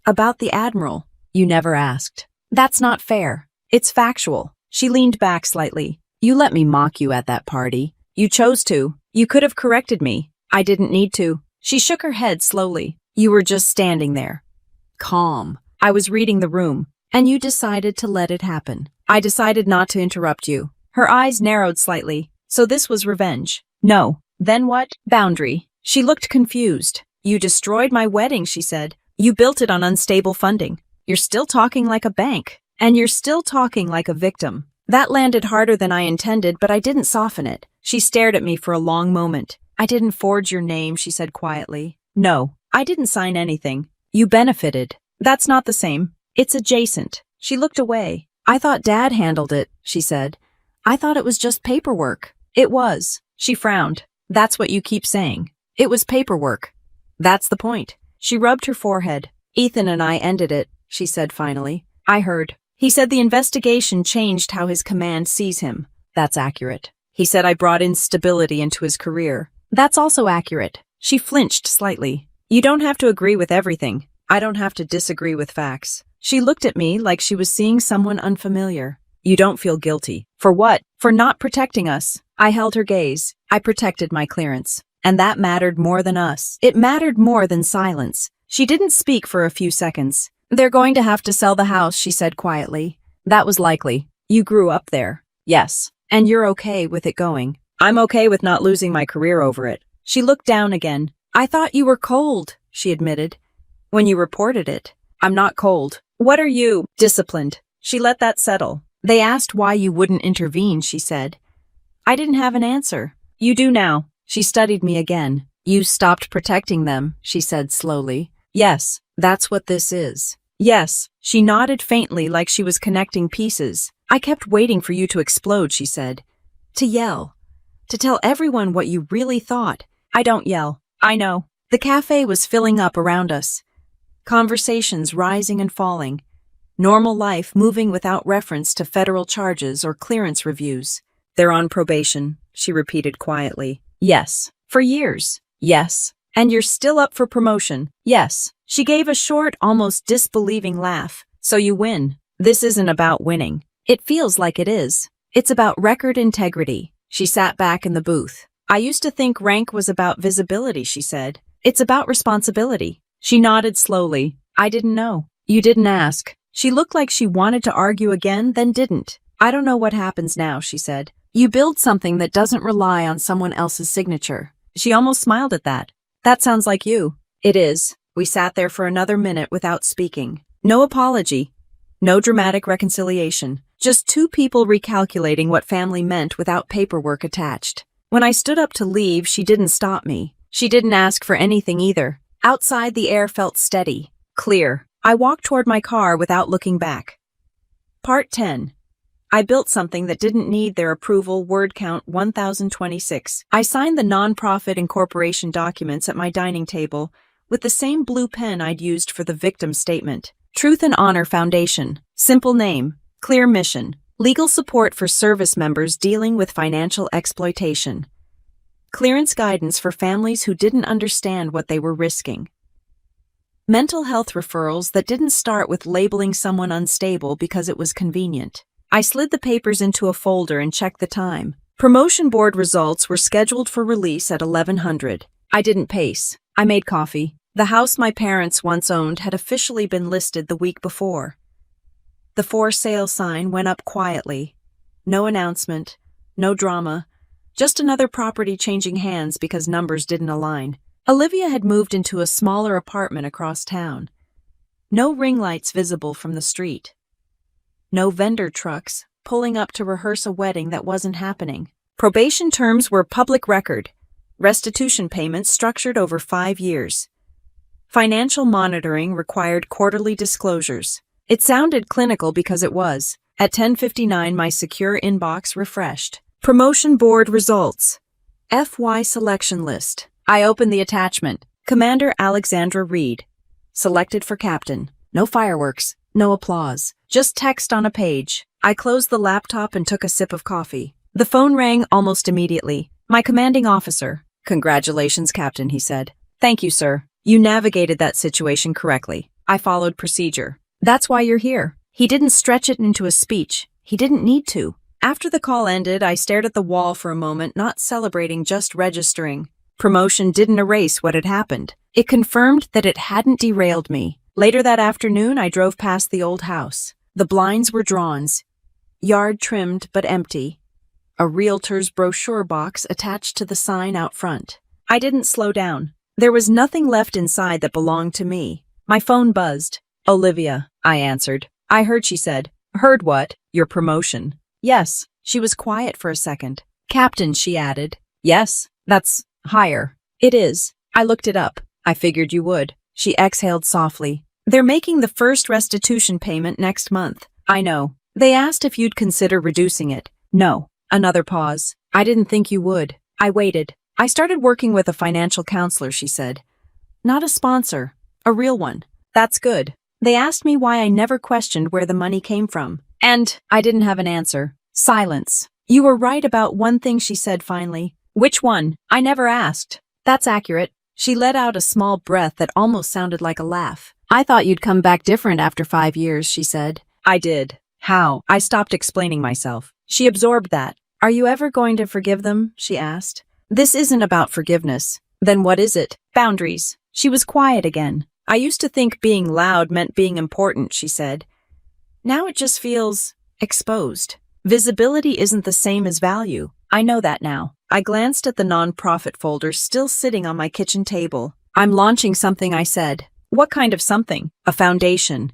A: About the admiral? You never asked. That's not fair. It's factual. She leaned back slightly. You let me mock you at that party. You chose to. You could have corrected me. I didn't need to. She shook her head slowly. You were just standing there. Calm. I was reading the room, and you decided to let it happen. I decided not to interrupt you. Her eyes narrowed slightly. So this was revenge. No. Then what? Boundary. She looked confused. You destroyed my wedding, she said. You built it on unstable funding. You're still talking like a bank. And you're still talking like a victim. That landed harder than I intended, but I didn't soften it. She stared at me for a long moment. I didn't forge your name, she said quietly. No, I didn't sign anything. You benefited. That's not the same. It's adjacent. She looked away. I thought Dad handled it, she said. I thought it was just paperwork. It was. She frowned. That's what you keep saying. It was paperwork. That's the point. She rubbed her forehead. Ethan and I ended it, she said finally. I heard. He said the investigation changed how his command sees him. That's accurate. He said I brought instability into his career. That's also accurate. She flinched slightly. You don't have to agree with everything. I don't have to disagree with facts. She looked at me like she was seeing someone unfamiliar. You don't feel guilty. For what? For not protecting us. I held her gaze. I protected my clearance. And that mattered more than us. It mattered more than silence. She didn't speak for a few seconds. They're going to have to sell the house, she said quietly. That was likely. You grew up there. Yes. And you're okay with it going. I'm okay with not losing my career over it. She looked down again. I thought you were cold, she admitted. When you reported it. I'm not cold. What are you? Disciplined. She let that settle. They asked why you wouldn't intervene, she said. I didn't have an answer. You do now. She studied me again. You stopped protecting them, she said slowly. Yes, that's what this is. Yes. She nodded faintly like she was connecting pieces. I kept waiting for you to explode, she said. To yell. To tell everyone what you really thought. I don't yell. I know. The cafe was filling up around us. Conversations rising and falling. Normal life moving without reference to federal charges or clearance reviews. They're on probation, she repeated quietly. Yes. For years. Yes. And you're still up for promotion. Yes. She gave a short, almost disbelieving laugh. So you win. This isn't about winning. It feels like it is. It's about record integrity. She sat back in the booth. I used to think rank was about visibility, she said. It's about responsibility. She nodded slowly. I didn't know. You didn't ask. She looked like she wanted to argue again, then didn't. I don't know what happens now, she said. You build something that doesn't rely on someone else's signature. She almost smiled at that. That sounds like you. It is. We sat there for another minute without speaking. No apology. No dramatic reconciliation. Just two people recalculating what family meant without paperwork attached. When I stood up to leave, she didn't stop me. She didn't ask for anything either. Outside, the air felt steady, clear. I walked toward my car without looking back. Part 10. I built something that didn't need their approval. Word count 1026. I signed the nonprofit incorporation documents at my dining table with the same blue pen I'd used for the victim statement. Truth and Honor Foundation. Simple name. Clear mission. Legal support for service members dealing with financial exploitation. Clearance guidance for families who didn't understand what they were risking. Mental health referrals that didn't start with labeling someone unstable because it was convenient. I slid the papers into a folder and checked the time. Promotion board results were scheduled for release at 1100. I didn't pace. I made coffee. The house my parents once owned had officially been listed the week before. The for sale sign went up quietly. No announcement, no drama, just another property changing hands because numbers didn't align. Olivia had moved into a smaller apartment across town. No ring lights visible from the street. No vendor trucks pulling up to rehearse a wedding that wasn't happening. Probation terms were public record. Restitution payments structured over 5 years. Financial monitoring required quarterly disclosures. It sounded clinical because it was. At 10:59, my secure inbox refreshed. Promotion board results. FY selection list. I opened the attachment. Commander Alexandra Reed. Selected for captain. No fireworks, no applause. Just text on a page. I closed the laptop and took a sip of coffee. The phone rang almost immediately. My commanding officer. Congratulations, Captain, he said. Thank you, sir. You navigated that situation correctly. I followed procedure. That's why you're here. He didn't stretch it into a speech. He didn't need to. After the call ended, I stared at the wall for a moment, not celebrating, just registering. Promotion didn't erase what had happened. It confirmed that it hadn't derailed me. Later that afternoon, I drove past the old house. The blinds were drawn, yard trimmed but empty. A realtor's brochure box attached to the sign out front. I didn't slow down. There was nothing left inside that belonged to me. My phone buzzed. Olivia, I answered. I heard, she said. Heard what? Your promotion. Yes. She was quiet for a second. Captain, she added. Yes, that's higher. It is. I looked it up. I figured you would. She exhaled softly. They're making the first restitution payment next month. I know. They asked if you'd consider reducing it. No. Another pause. I didn't think you would. I waited. I started working with a financial counselor, she said. Not a sponsor. A real one. That's good. They asked me why I never questioned where the money came from. And I didn't have an answer. Silence. You were right about one thing, she said finally. Which one? I never asked. That's accurate. She let out a small breath that almost sounded like a laugh. I thought you'd come back different after 5 years, she said. I did. How? I stopped explaining myself. She absorbed that. Are you ever going to forgive them? She asked. This isn't about forgiveness. Then what is it? Boundaries. She was quiet again. I used to think being loud meant being important, she said. Now it just feels exposed. Visibility isn't the same as value. I know that now. I glanced at the nonprofit folder still sitting on my kitchen table. I'm launching something, I said. What kind of something? A foundation.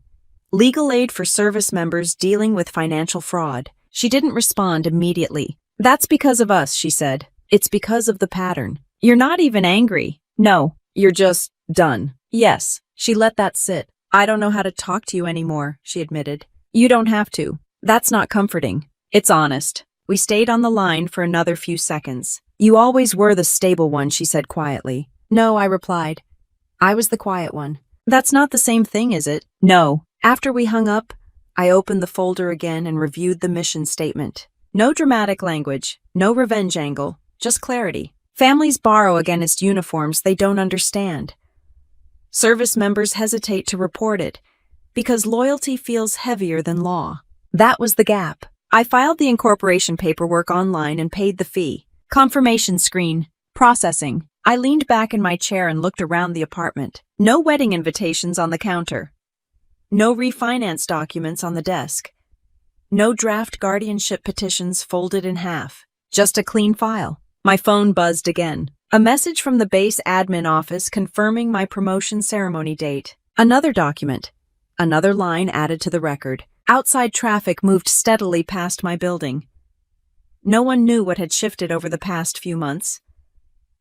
A: Legal aid for service members dealing with financial fraud. She didn't respond immediately. That's because of us, she said. It's because of the pattern. You're not even angry. No, you're just done. Yes. She let that sit. I don't know how to talk to you anymore, she admitted. You don't have to. That's not comforting. It's honest. We stayed on the line for another few seconds. You always were the stable one, she said quietly. No, I replied. I was the quiet one. That's not the same thing, is it? No. After we hung up, I opened the folder again and reviewed the mission statement. No dramatic language, no revenge angle, just clarity. Families borrow against uniforms they don't understand. Service members hesitate to report it because loyalty feels heavier than law. That was the gap. I filed the incorporation paperwork online and paid the fee. Confirmation screen. Processing. I leaned back in my chair and looked around the apartment. No wedding invitations on the counter. No refinance documents on the desk. No draft guardianship petitions folded in half. Just a clean file. My phone buzzed again. A message from the base admin office confirming my promotion ceremony date. Another document. Another line added to the record. Outside traffic moved steadily past my building. No one knew what had shifted over the past few months.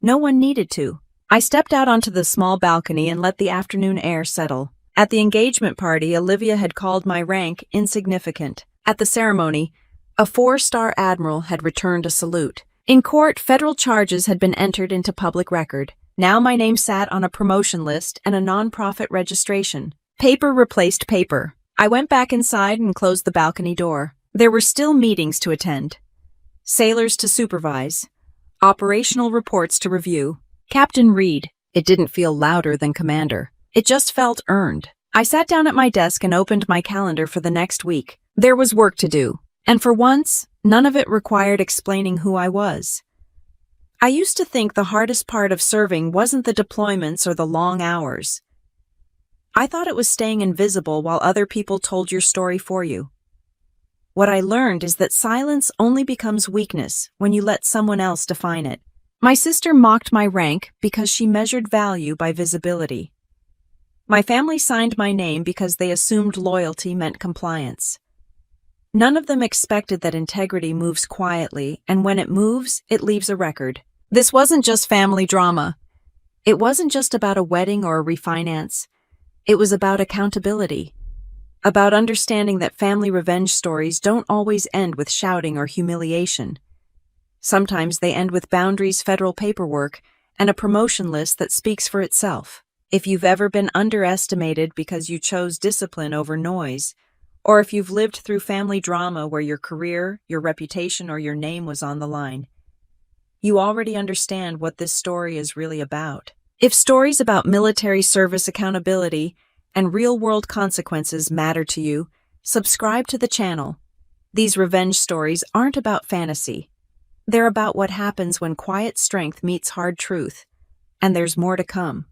A: No one needed to. I stepped out onto the small balcony and let the afternoon air settle. At the engagement party, Olivia had called my rank insignificant. At the ceremony, a 4-star admiral had returned a salute. In court, federal charges had been entered into public record. Now my name sat on a promotion list and a non-profit registration. Paper replaced paper. I went back inside and closed the balcony door. There were still meetings to attend, sailors to supervise, operational reports to review. Captain Reed. It didn't feel louder than Commander. It just felt earned. I sat down at my desk and opened my calendar for the next week. There was work to do, and for once, none of it required explaining who I was. I used to think the hardest part of serving wasn't the deployments or the long hours. I thought it was staying invisible while other people told your story for you. What I learned is that silence only becomes weakness when you let someone else define it. My sister mocked my rank because she measured value by visibility. My family signed my name because they assumed loyalty meant compliance. None of them expected that integrity moves quietly, and when it moves, it leaves a record. This wasn't just family drama. It wasn't just about a wedding or a refinance. It was about accountability. About understanding that family revenge stories don't always end with shouting or humiliation. Sometimes they end with boundaries, federal paperwork, and a promotion list that speaks for itself. If you've ever been underestimated because you chose discipline over noise, or if you've lived through family drama where your career, your reputation, or your name was on the line, you already understand what this story is really about. If stories about military service accountability and real-world consequences matter to you, subscribe to the channel. These revenge stories aren't about fantasy. They're about what happens when quiet strength meets hard truth, and there's more to come.